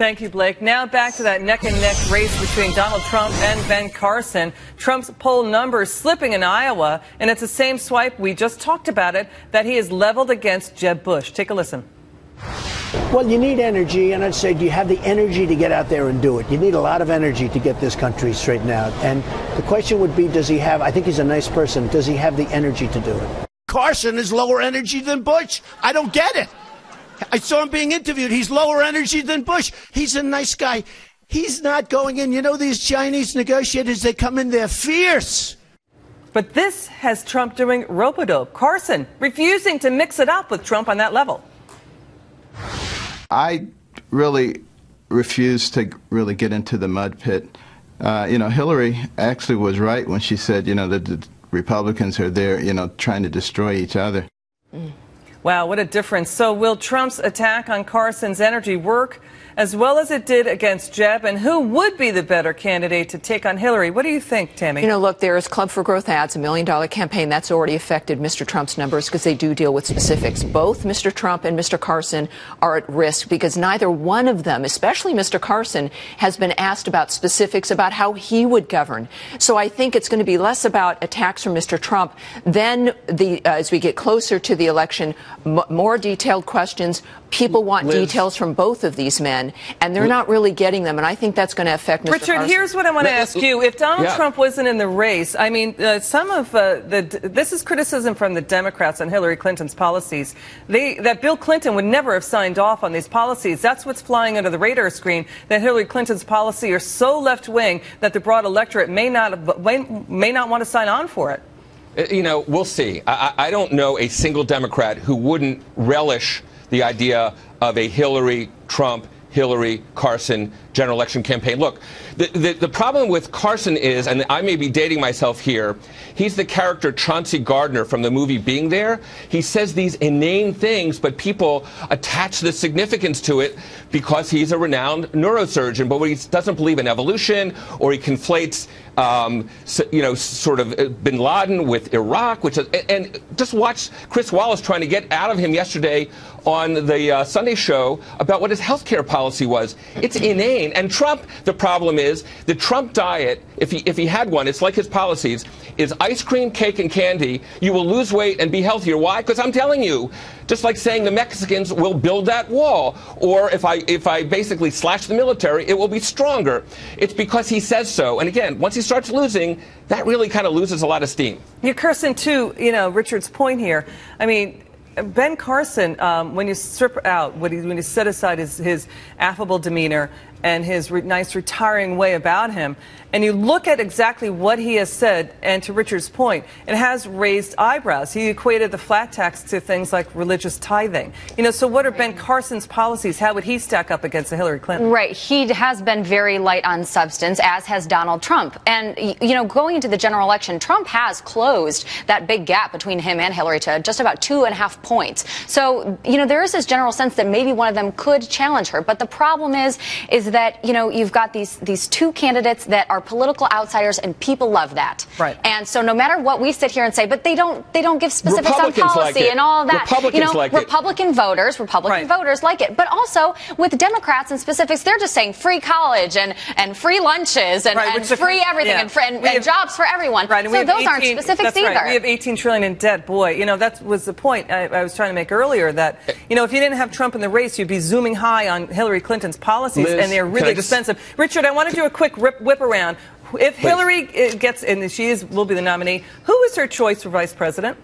Thank you, Blake. Now back to that neck-and-neck race between Donald Trump and Ben Carson. Trump's poll numbers slipping in Iowa, and it's the same swipe, we just talked about it, that he is leveled against Jeb Bush. Take a listen. Well, you need energy, and I'd say, do you have the energy to get out there and do it? You need a lot of energy to get this country straightened out. And the question would be, does he have, I think he's a nice person, does he have the energy to do it? Carson is lower energy than Bush. I don't get it. I saw him being interviewed. He's lower energy than Bush. He's a nice guy. He's not going in. You know, these Chinese negotiators, they come in, they're fierce. But this has Trump doing rope-a-dope. Carson refusing to mix it up with Trump on that level. I really refuse to really get into the mud pit. Hillary actually was right when she said, that the Republicans are there, trying to destroy each other. Wow, what a difference. So will Trump's attack on Carson's energy work as well as it did against Jeb? And who would be the better candidate to take on Hillary? What do you think, Tammy? Look, there's Club for Growth ads, $1 million campaign. That's already affected Mr. Trump's numbers because they do deal with specifics. Both Mr. Trump and Mr. Carson are at risk because neither one of them, especially Mr. Carson, has been asked about specifics about how he would govern. So I think it's going to be less about attacks from Mr. Trump than as we get closer to the election, more detailed questions. People want details from both of these men, and they're not really getting them, and I think that's going to affect Mr. Richard, Carson. Here's what I want to ask you. If Donald Trump wasn't in the race, I mean, this is criticism from the Democrats on Hillary Clinton's policies. That Bill Clinton would never have signed off on these policies. That's what's flying under the radar screen, that Hillary Clinton's policies are so left-wing that the broad electorate may not want to sign on for it. We'll see. I don't know a single Democrat who wouldn't relish the idea of a Hillary, Trump, Hillary, Carson general election campaign. Look, the problem with Carson is, and I may be dating myself here, he's the character Chauncey Gardner from the movie Being There. He says these inane things, but people attach the significance to it because he's a renowned neurosurgeon. But when he doesn't believe in evolution, or he conflates sort of bin Laden with Iraq, and just watch Chris Wallace trying to get out of him yesterday on the Sunday show about what his health care policy was. It's inane. And Trump, the problem is the Trump diet, if he had one, it's like his policies, is ice cream, cake, and candy. You will lose weight and be healthier. Why? Because I'm telling you, just like saying the Mexicans will build that wall, or if I basically slash the military, it will be stronger. It's because he says so. And again, once he starts losing, that really kind of loses a lot of steam. Kirsten, too, Richard's point here. I mean, Ben Carson, when you strip out, when you set aside his affable demeanor and his nice retiring way about him, and you look at exactly what he has said, and to Richard's point, it has raised eyebrows. He equated the flat tax to things like religious tithing. So what are Ben Carson's policies? How would he stack up against Hillary Clinton? Right. He has been very light on substance, as has Donald Trump. And, going into the general election, Trump has closed that big gap between him and Hillary to just about 2.5 points. So, there is this general sense that maybe one of them could challenge her. But the problem is that, you've got these two candidates that are political outsiders, and people love that. Right. And so no matter what we sit here and say, but they don't give specifics on policy and all that. Republican voters like it. But also with Democrats and specifics, they're just saying free college and free lunches and free everything and jobs for everyone. Right. So those aren't specifics either. Right. We have $18 trillion in debt. Boy, that was the point I was trying to make earlier, that, if you didn't have Trump in the race, you'd be zooming high on Hillary Clinton's policies, and they're really expensive. Richard, I want to do a quick whip around. If Hillary gets, and will be the nominee, who is her choice for vice president?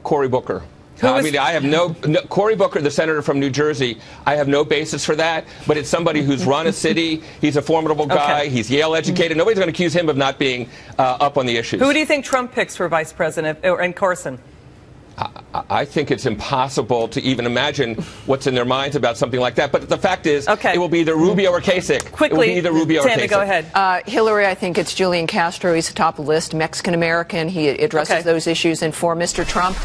Cory Booker. I have Cory Booker, the senator from New Jersey, I have no basis for that, but it's somebody who's run a city. He's a formidable guy. Okay. He's Yale educated. Nobody's going to accuse him of not being up on the issues. Who do you think Trump picks for vice president, and Carson? I think it's impossible to even imagine what's in their minds about something like that. But the fact is, it will be either Rubio or Kasich. Quickly, it will be either Rubio or Tammy, Kasich. go ahead. Hillary, I think it's Julian Castro. He's top of the list, Mexican-American. He addresses those issues. And for Mr. Trump,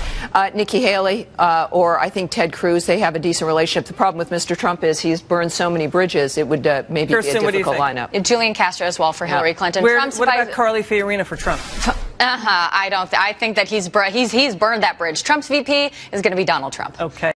Nikki Haley or I think Ted Cruz, they have a decent relationship. The problem with Mr. Trump is he's burned so many bridges, it would maybe Kirsten, be a difficult lineup. Julian Castro as well for Hillary Clinton. What about Carly Fiorina for Trump? I think that he's burned that bridge. Trump's VP is going to be Donald Trump. Okay.